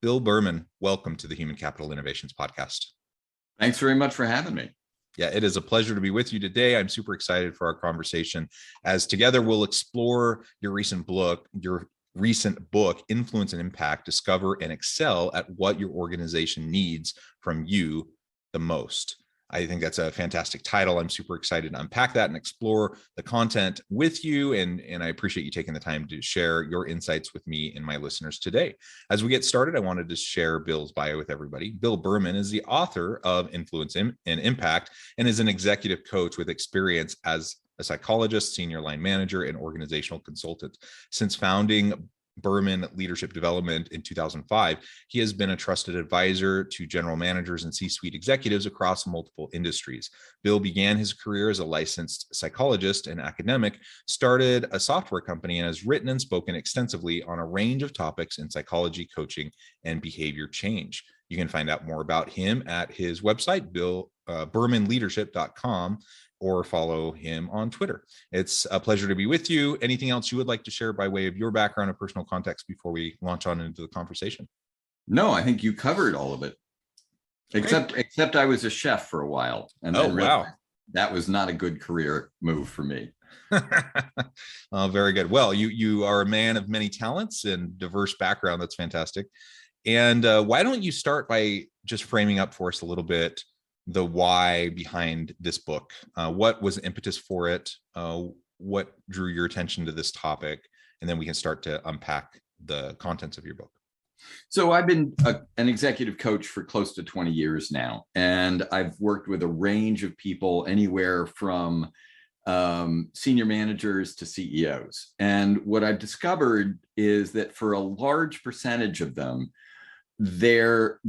Bill Berman, welcome to the Human Capital Innovations Podcast. Thanks very much for having me. Yeah, it is a pleasure to be with you today. I'm super excited for our conversation as together we'll explore your recent book, Influence and Impact, Discover and Excel at What Your Organization Needs from You the Most. I think that's a fantastic title. I'm super excited to unpack that and explore the content with you. And I appreciate you taking the time to share your insights with me and my listeners today. As we get started, I wanted to share Bill's bio with everybody. Bill Berman is the author of Influence and Impact and is an executive coach with experience as a psychologist, senior line manager, and organizational consultant. Since founding Berman Leadership Development in 2005, he has been a trusted advisor to general managers and C-suite executives across multiple industries. Bill began his career as a licensed psychologist and academic, started a software company, and has written and spoken extensively on a range of topics in psychology, coaching, and behavior change. You can find out more about him at his website, bermanleadership.com, or follow him on Twitter. It's a pleasure to be with you. Anything else you would like to share by way of your background or personal context before we launch on into the conversation? No, I think you covered all of it. Except I was a chef for a while. And wow. That was not a good career move for me. Very good. Well, you are a man of many talents and diverse background. That's fantastic. And why don't you start by just framing up for us a little bit the why behind this book? What was the impetus for it? What drew your attention to this topic? And then we can start to unpack the contents of your book. So I've been an executive coach for close to 20 years now, and I've worked with a range of people anywhere from senior managers to CEOs. And what I've discovered is that for a large percentage of them, they're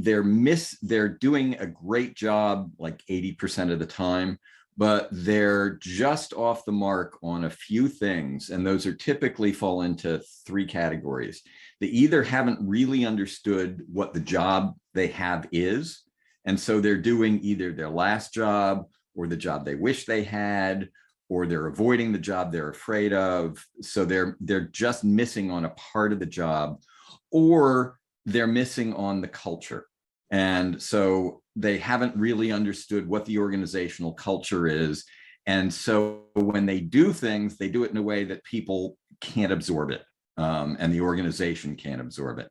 doing a great job like 80% of the time, but they're just off the mark on a few things. And those are typically fall into three categories. They either haven't really understood what the job they have is, and so they're doing either their last job or the job they wish they had, or they're avoiding the job they're afraid of. So they're just missing on a part of the job, or they're missing on the culture. And so they haven't really understood what the organizational culture is. And so when they do things, they do it in a way that people can't absorb it, and the organization can't absorb it.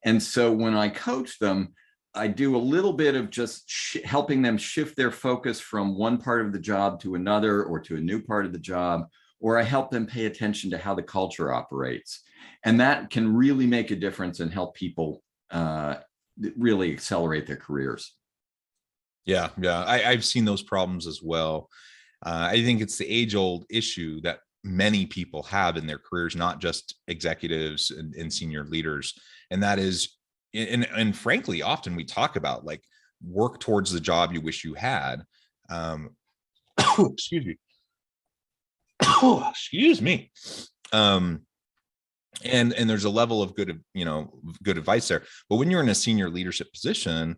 And so when I coach them, I do a little bit of just helping them shift their focus from one part of the job to another, or to a new part of the job, or I help them pay attention to how the culture operates. And that can really make a difference and help people really accelerate their careers. Yeah. I've seen those problems as well. I think it's the age-old issue that many people have in their careers, not just executives and senior leaders. And that is, and frankly, often we talk about like work towards the job you wish you had. Excuse me. Excuse me. And there's a level of good advice there. But when you're in a senior leadership position,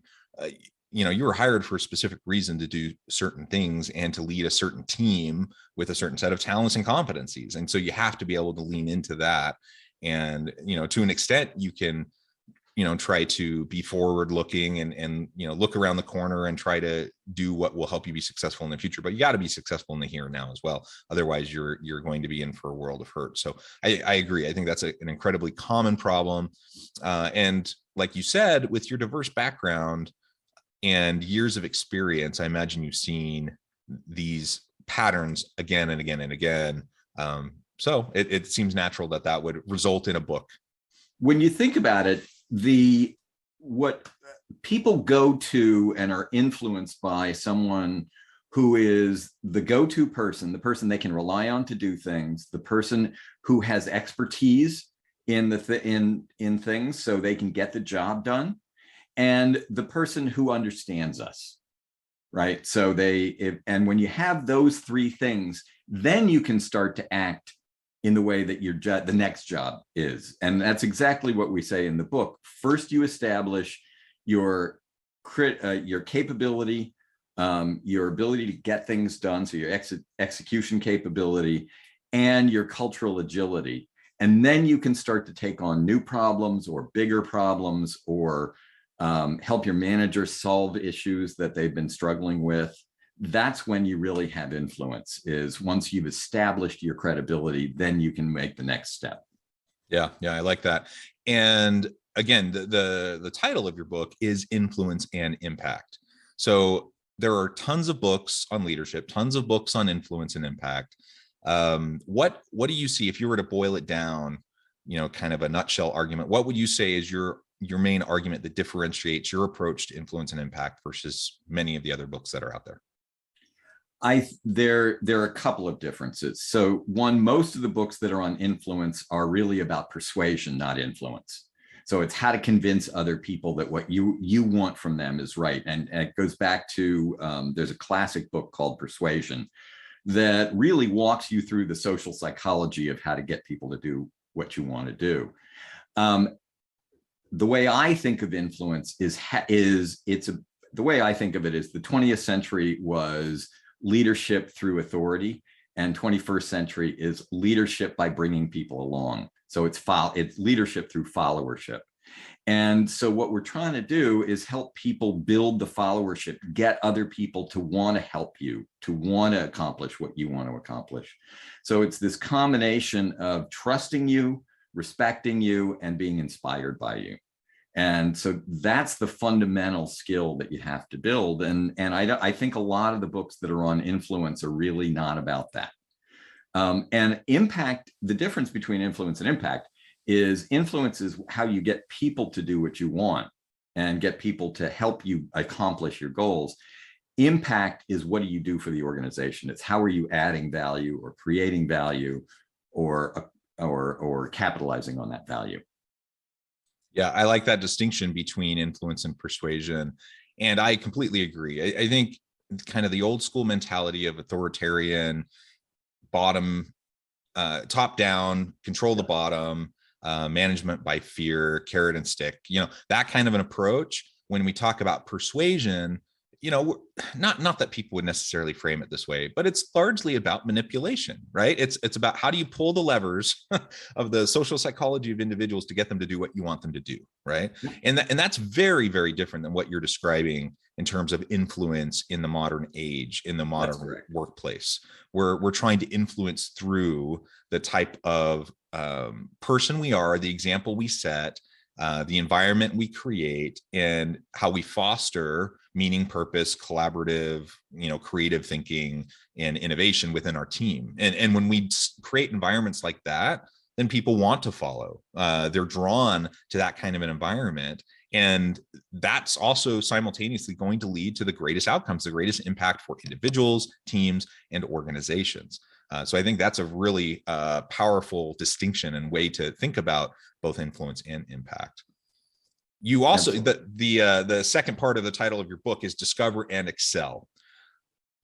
you were hired for a specific reason to do certain things and to lead a certain team with a certain set of talents and competencies. And so you have to be able to lean into that. And, to an extent, you can, try to be forward looking and look around the corner and try to do what will help you be successful in the future. But you got to be successful in the here and now as well. Otherwise, you're going to be in for a world of hurt. So I agree. I think that's an incredibly common problem. And like you said, with your diverse background and years of experience, I imagine you've seen these patterns again and again and again. So it seems natural that would result in a book. When you think about it, what people go to and are influenced by someone who is the go-to person, the person they can rely on to do things, the person who has expertise in things so they can get the job done, and the person who understands us, right? So and when you have those three things, then you can start to act in the way that the next job is. And that's exactly what we say in the book. First, you establish your capability, your ability to get things done, so your execution capability, and your cultural agility. And then you can start to take on new problems or bigger problems, or help your manager solve issues that they've been struggling with. That's when you really have influence, is once you've established your credibility, then you can make the next step. Yeah, I like that. And again, the title of your book is Influence and Impact. So there are tons of books on leadership, tons of books on influence and impact. What do you see, if you were to boil it down, kind of a nutshell argument, what would you say is your main argument that differentiates your approach to influence and impact versus many of the other books that are out there? There are a couple of differences. So one, most of the books that are on influence are really about persuasion, not influence. So it's how to convince other people that what you want from them is right. And it goes back to, there's a classic book called Persuasion that really walks you through the social psychology of how to get people to do what you want to do. The way I think of influence the way I think of it is the 20th century was leadership through authority, and 21st century is leadership by bringing people along. So it's leadership through followership. And so what we're trying to do is help people build the followership, get other people to want to help you, to want to accomplish what you want to accomplish. So it's this combination of trusting you, respecting you, and being inspired by you. And so that's the fundamental skill that you have to build. And I think a lot of the books that are on influence are really not about that. And impact, the difference between influence and impact is influence is how you get people to do what you want and get people to help you accomplish your goals. Impact is what do you do for the organization? It's how are you adding value or creating value or capitalizing on that value. Yeah, I like that distinction between influence and persuasion. And I completely agree. I think kind of the old school mentality of authoritarian, top down, control the bottom, management by fear, carrot and stick, that kind of an approach. When we talk about persuasion, not that people would necessarily frame it this way, but it's largely about manipulation, right? It's about how do you pull the levers of the social psychology of individuals to get them to do what you want them to do, right? And that's very, very different than what you're describing in terms of influence in the modern age, in the modern workplace, where we're trying to influence through the type of person we are, the example we set, the environment we create, and how we foster meaning, purpose, collaborative, creative thinking and innovation within our team. And when we create environments like that, then people want to follow. They're drawn to that kind of an environment. And that's also simultaneously going to lead to the greatest outcomes, the greatest impact for individuals, teams, and organizations. So I think that's a really powerful distinction and way to think about both influence and impact. You also, the second part of the title of your book is Discover and Excel.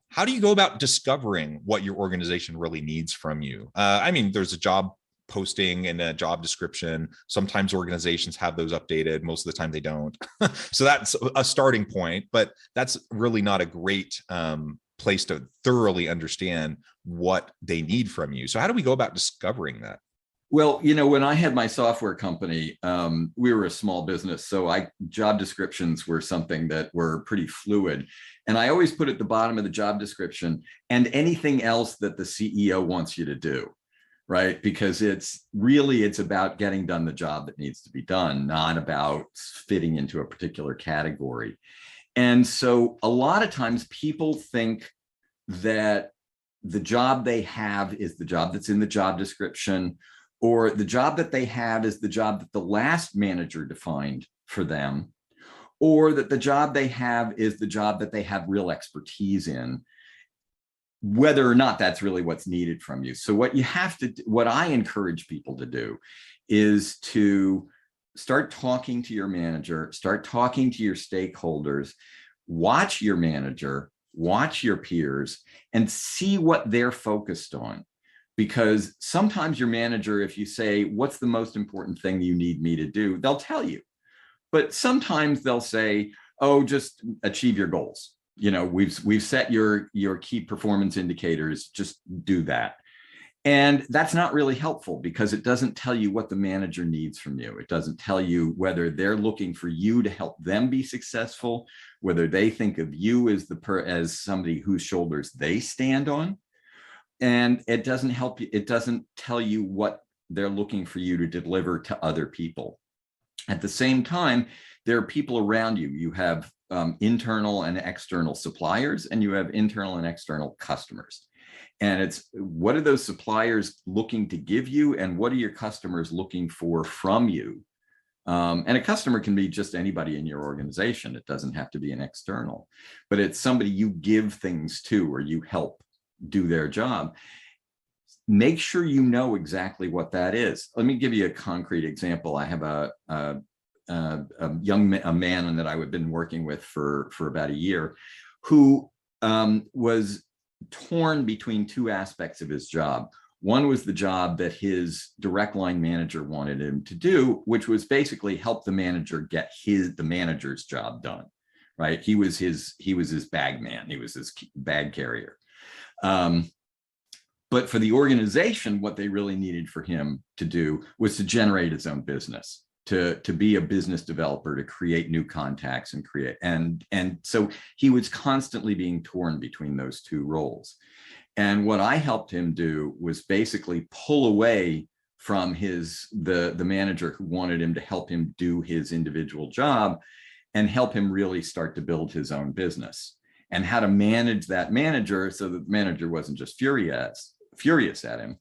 How do you go about discovering what your organization really needs from you? There's a job posting and a job description. Sometimes organizations have those updated. Most of the time they don't. So that's a starting point, but that's really not a great place to thoroughly understand what they need from you. So how do we go about discovering that? Well, when I had my software company, we were a small business. So job descriptions were something that were pretty fluid. And I always put at the bottom of the job description, and anything else that the CEO wants you to do, right? Because it's about getting done the job that needs to be done, not about fitting into a particular category. And so a lot of times people think that the job they have is the job that's in the job description, or the job that they have is the job that the last manager defined for them, or that the job they have is the job that they have real expertise in, whether or not that's really what's needed from you. So what I encourage people to do is to start talking to your manager, start talking to your stakeholders, watch your manager, watch your peers, and see what they're focused on. Because sometimes your manager, if you say, what's the most important thing you need me to do, they'll tell you. But sometimes they'll say, oh, just achieve your goals. We've set your key performance indicators, just do that. And that's not really helpful because it doesn't tell you what the manager needs from you. It doesn't tell you whether they're looking for you to help them be successful, whether they think of you as as somebody whose shoulders they stand on. And it doesn't help you. It doesn't tell you what they're looking for you to deliver to other people. At the same time, there are people around you. You have internal and external suppliers, and you have internal and external customers. And it's, what are those suppliers looking to give you, and what are your customers looking for from you? And a customer can be just anybody in your organization. It doesn't have to be an external, but it's somebody you give things to or you help do their job. Make sure you know exactly what that is. Let me give you a concrete example. I have a man that I've been working with for about a year, who was torn between two aspects of his job. One was the job that his direct line manager wanted him to do, which was basically help the manager get the manager's job done. Right? He was his bag man. He was his bag carrier. But for the organization, what they really needed for him to do was to generate his own business, to be a business developer, to create new contacts and create. And so he was constantly being torn between those two roles. And what I helped him do was basically pull away from the manager who wanted him to help him do his individual job and help him really start to build his own business, and how to manage that manager so that the manager wasn't just furious at him.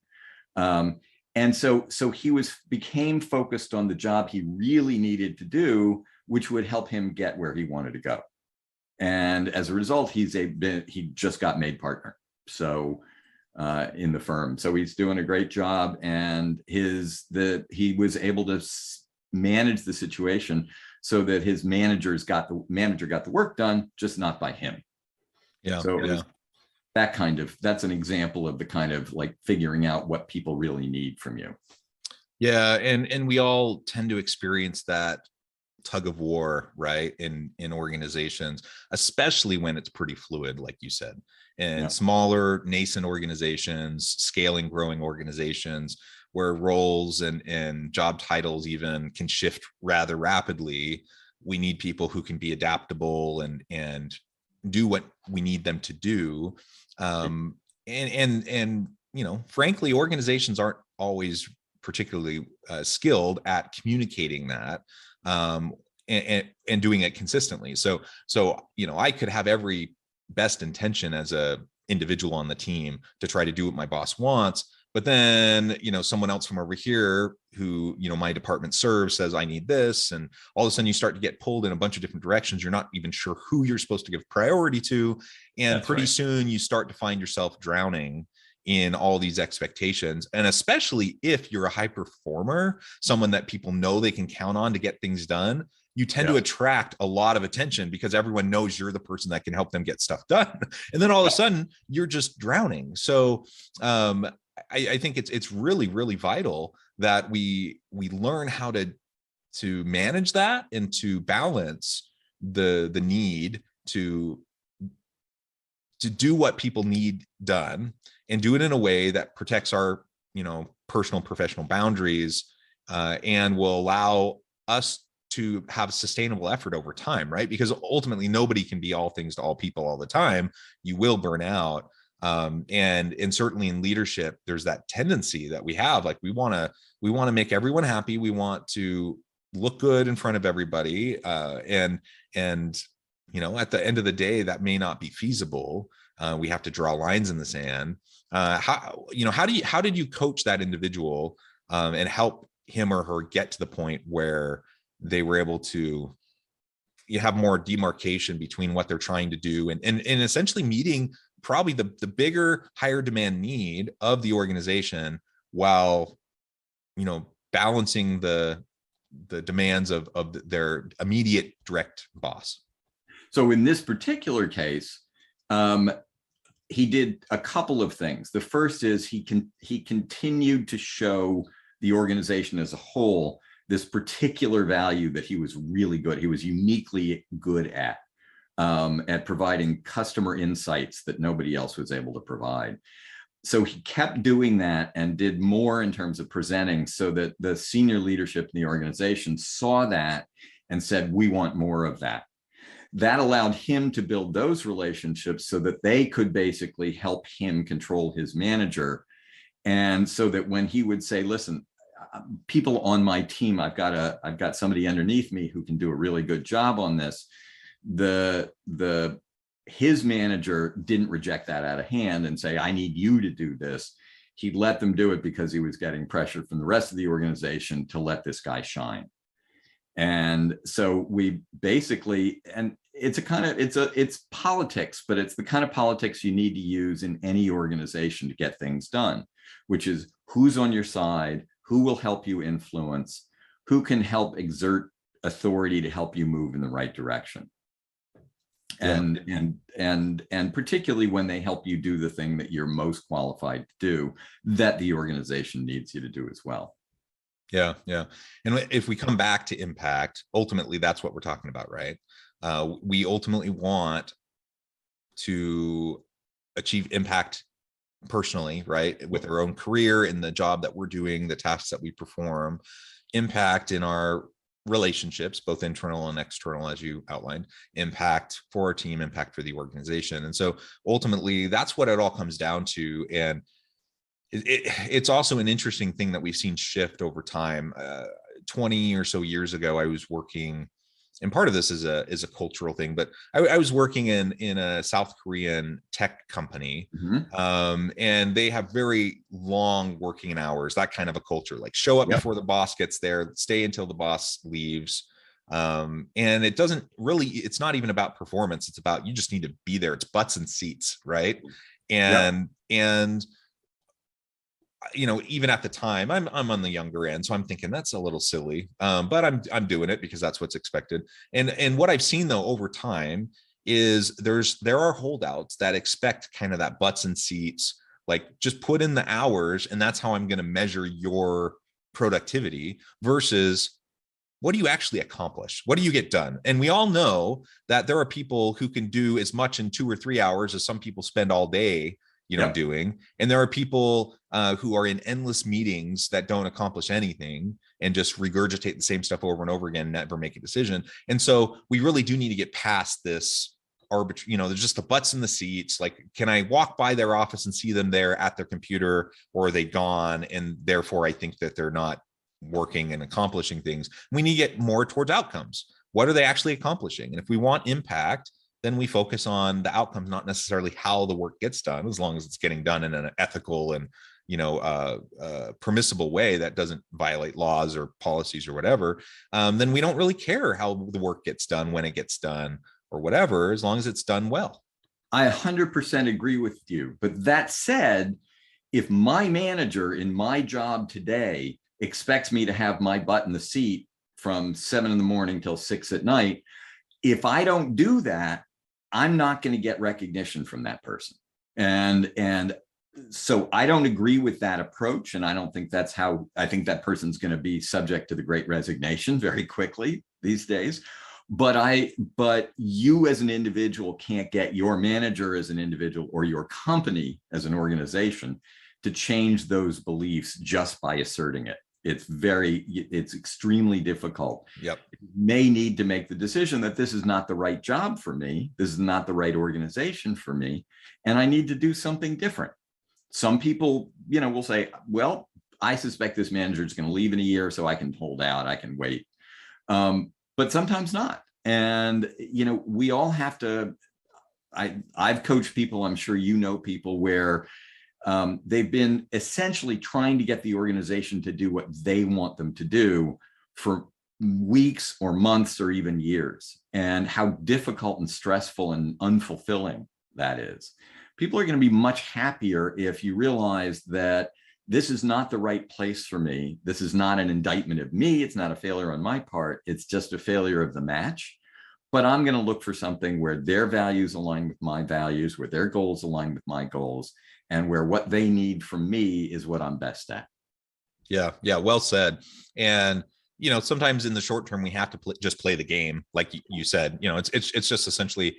And so he became focused on the job he really needed to do, which would help him get where he wanted to go. And as a result, he just got made partner. So in the firm. So he's doing a great job, and he was able to manage the situation so that his manager got the work done, just not by him. Yeah. So that's an example of the kind of like figuring out what people really need from you. Yeah. And we all tend to experience that tug of war, right? In organizations, especially when it's pretty fluid, like you said, and smaller nascent organizations, scaling, growing organizations, where roles and job titles even can shift rather rapidly. We need people who can be adaptable and do what we need them to do. And frankly, organizations aren't always particularly skilled at communicating that and doing it consistently. So I could have every best intention as a individual on the team to try to do what my boss wants, but then someone else from over here who my department serves says I need this, and all of a sudden you start to get pulled in a bunch of different directions. You're not even sure who you're supposed to give priority to, and That's pretty right. soon you start to find yourself drowning in all these expectations. And especially if you're a high performer, someone that people know they can count on to get things done, you tend to attract a lot of attention because everyone knows you're the person that can help them get stuff done. And then all of a sudden you're just drowning. So I think it's really, really vital that we learn how to manage that and to balance the need to do what people need done, and do it in a way that protects our personal professional boundaries, and will allow us to have sustainable effort over time, right? Because ultimately nobody can be all things to all people all the time. You will burn out. And certainly in leadership, there's that tendency that we have, like we want to make everyone happy. We want to look good in front of everybody. And at the end of the day, that may not be feasible. We have to draw lines in the sand. How did you coach that individual and help him or her get to the point where they were able to have more demarcation between what they're trying to do and essentially meeting probably the bigger, higher demand need of the organization, while balancing the demands of their immediate direct boss? So in this particular case, he did a couple of things. The first is he continued to show the organization as a whole this particular value that he was really good. He was uniquely good at providing customer insights that nobody else was able to provide. so he kept doing that and did more in terms of presenting, so that the senior leadership in the organization saw that and said, we want more of that. That allowed him to build those relationships so that they could basically help him control his manager. And so that when he would say, listen, people on my team, I've got somebody underneath me who can do a really good job on this. His manager didn't reject that out of hand and say, I need you to do this. He let them do it because he was getting pressure from the rest of the organization to let this guy shine. And so we basically, and it's politics, but it's the kind of politics you need to use in any organization to get things done, which is who's on your side, who will help you influence, who can help exert authority to help you move in the right direction. And particularly when they help you do the thing that you're most qualified to do, that the organization needs you to do as well. Yeah. And if we come back to impact, ultimately, that's what we're talking about, right? We ultimately want to achieve impact personally, right? With our own career, in the job that we're doing, the tasks that we perform, impact in our relationships, both internal and external, as you outlined, impact for our team, impact for the organization. And so ultimately, that's what it all comes down to. And it's also an interesting thing that we've seen shift over time. 20 or so years ago, I was working, and part of this is a cultural thing, but I was working in a South Korean tech company, and they have very long working hours, that kind of a culture, like show up before the boss gets there, stay until the boss leaves. And it's not even about performance. It's about, you just need to be there. It's butts and seats, right? And even at the time, I'm on the younger end, so I'm thinking that's a little silly, but I'm doing it because that's what's expected. And what I've seen though over time is there are holdouts that expect kind of that butts and seats, like just put in the hours and that's how I'm going to measure your productivity, versus what do you actually accomplish? What do you get done? And we all know that there are people who can do as much in 2 or 3 hours as some people spend all day doing. And there are people who are in endless meetings that don't accomplish anything and just regurgitate the same stuff over and over again, never make a decision. And so we really do need to get past this arbitrary, there's just the butts in the seats. Like, can I walk by their office and see them there at their computer, or are they gone? And therefore I think that they're not working and accomplishing things. We need to get more towards outcomes. What are they actually accomplishing? And if we want impact, then we focus on the outcomes, not necessarily how the work gets done, as long as it's getting done in an ethical and permissible way that doesn't violate laws or policies or whatever. Then we don't really care how the work gets done, when it gets done, or whatever, as long as it's done well. I 100% agree with you. But that said, if my manager in my job today expects me to have my butt in the seat from 7 a.m. till 6 p.m, if I don't do that, I'm not going to get recognition from that person. And so I don't agree with that approach. And I don't think that's how, I think that person's going to be subject to the Great Resignation very quickly these days. But you as an individual can't get your manager as an individual, or your company as an organization, to change those beliefs just by asserting it. It's extremely difficult. Yep. You may need to make the decision that this is not the right job for me. This is not the right organization for me. And I need to do something different. Some people, will say, well, I suspect this manager is going to leave in a year, so I can hold out, I can wait. But sometimes not. And, we all have to, I've coached people, I'm sure people where they've been essentially trying to get the organization to do what they want them to do for weeks or months or even years, and how difficult and stressful and unfulfilling that is. People are going to be much happier if you realize that this is not the right place for me. This is not an indictment of me. It's not a failure on my part. It's just a failure of the match. But I'm going to look for something where their values align with my values, where their goals align with my goals, and where what they need from me is what I'm best at. Yeah. Well said. And, sometimes in the short term, we have to just play the game. Like you said, it's just essentially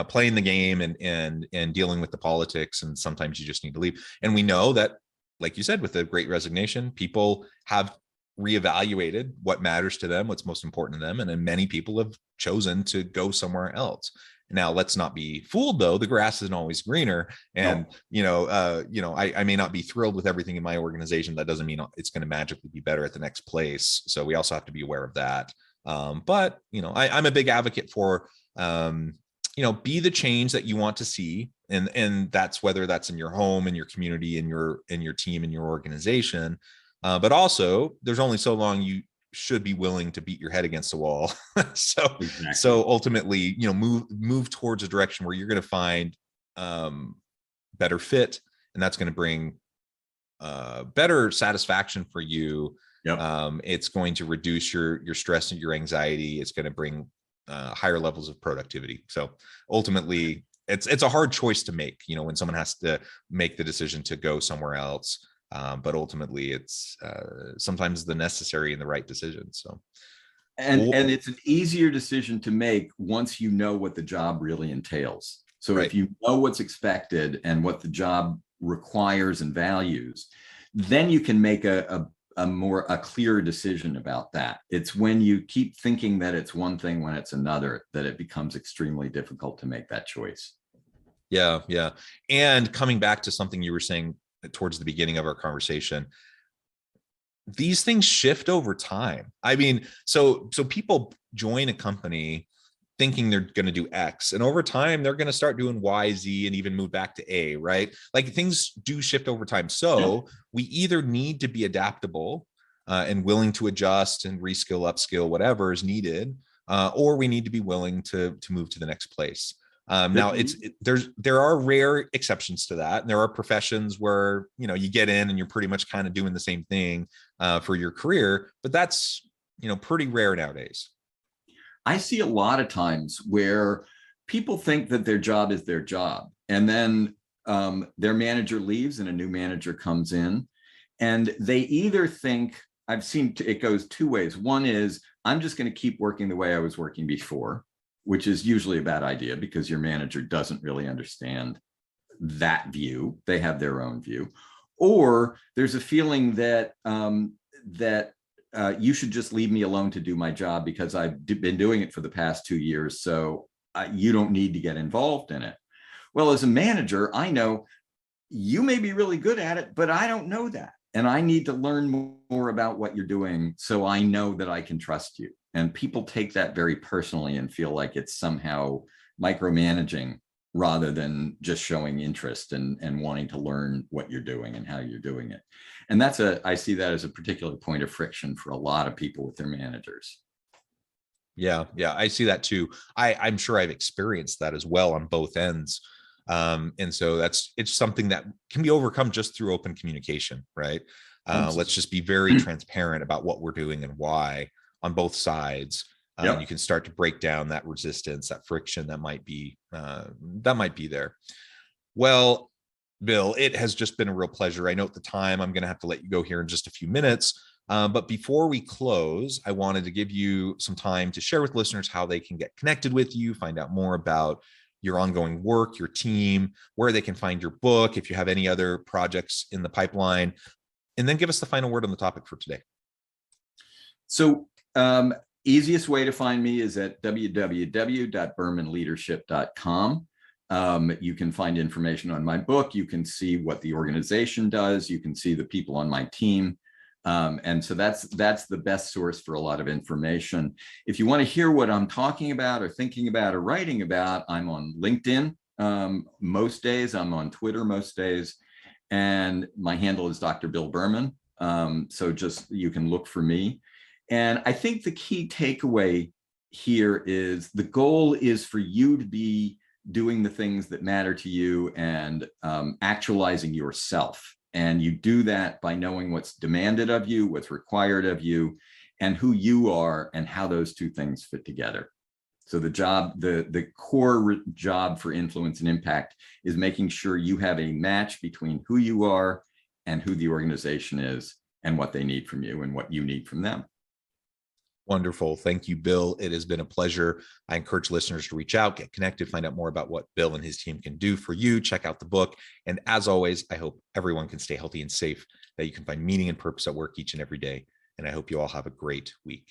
playing the game and dealing with the politics. And sometimes you just need to leave. And we know that, like you said, with the Great Resignation, people have reevaluated what matters to them, what's most important to them, and then many people have chosen to go somewhere else. Now, let's not be fooled, though. The grass isn't always greener, and No. I may not be thrilled with everything in my organization. That doesn't mean it's going to magically be better at the next place. So we also have to be aware of that. But I'm a big advocate for be the change that you want to see, and that's whether that's in your home, in your community, in your team, in your organization. But also, there's only so long you should be willing to beat your head against the wall. so Exactly. so ultimately, move towards a direction where you're going to find better fit, and that's going to bring better satisfaction for you. Yep. It's going to reduce your stress and your anxiety. It's going to bring higher levels of productivity. So ultimately, it's a hard choice to make, when someone has to make the decision to go somewhere else. But ultimately, it's sometimes the necessary and the right decision. So, and it's an easier decision to make once you know what the job really entails. So right. if you know what's expected and what the job requires and values, then you can make a clearer decision about that. It's when you keep thinking that it's one thing when it's another that it becomes extremely difficult to make that choice. Yeah. And coming back to something you were saying towards the beginning of our conversation, these things shift over time. I mean, so people join a company thinking they're going to do X, and over time they're going to start doing Y, Z, and even move back to A, right? Like, things do shift over time. So we either need to be adaptable and willing to adjust and reskill, upskill, whatever is needed, or we need to be willing to move to the next place. Now, there are rare exceptions to that. And there are professions where you get in and you're pretty much kind of doing the same thing for your career, but that's pretty rare nowadays. I see a lot of times where people think that their job is their job, and then their manager leaves and a new manager comes in, and they either think, I've seen it goes two ways. One is, I'm just going to keep working the way I was working before, which is usually a bad idea because your manager doesn't really understand that view. They have their own view. Or there's a feeling that you should just leave me alone to do my job because I've been doing it for the past 2 years. So you don't need to get involved in it. Well, as a manager, I know you may be really good at it, but I don't know that. And I need to learn more about what you're doing so I know that I can trust you. And people take that very personally and feel like it's somehow micromanaging rather than just showing interest and wanting to learn what you're doing and how you're doing it. And I see that as a particular point of friction for a lot of people with their managers. Yeah, I see that too. I'm sure I've experienced that as well on both ends. And so it's something that can be overcome just through open communication, right? Let's just be very transparent about what we're doing and why on both sides. Yep. You can start to break down that resistance, that friction that might be there. Well, Bill, it has just been a real pleasure. I know at the time I'm going to have to let you go here in just a few minutes. But before we close, I wanted to give you some time to share with listeners how they can get connected with you, find out more about your ongoing work, your team, where they can find your book, if you have any other projects in the pipeline, and then give us the final word on the topic for today. So easiest way to find me is at www.bermanleadership.com. You can find information on my book. You can see what the organization does. You can see the people on my team. And so that's the best source for a lot of information. If you want to hear what I'm talking about or thinking about or writing about, I'm on LinkedIn most days. I'm on Twitter most days. And my handle is Dr. Bill Berman. So just, you can look for me. And I think the key takeaway here is the goal is for you to be doing the things that matter to you and actualizing yourself. And you do that by knowing what's demanded of you, what's required of you, and who you are and how those two things fit together. So the core job for influence and impact is making sure you have a match between who you are and who the organization is and what they need from you and what you need from them. Wonderful. Thank you, Bill. It has been a pleasure. I encourage listeners to reach out, get connected, find out more about what Bill and his team can do for you. Check out the book. And as always, I hope everyone can stay healthy and safe, that you can find meaning and purpose at work each and every day. And I hope you all have a great week.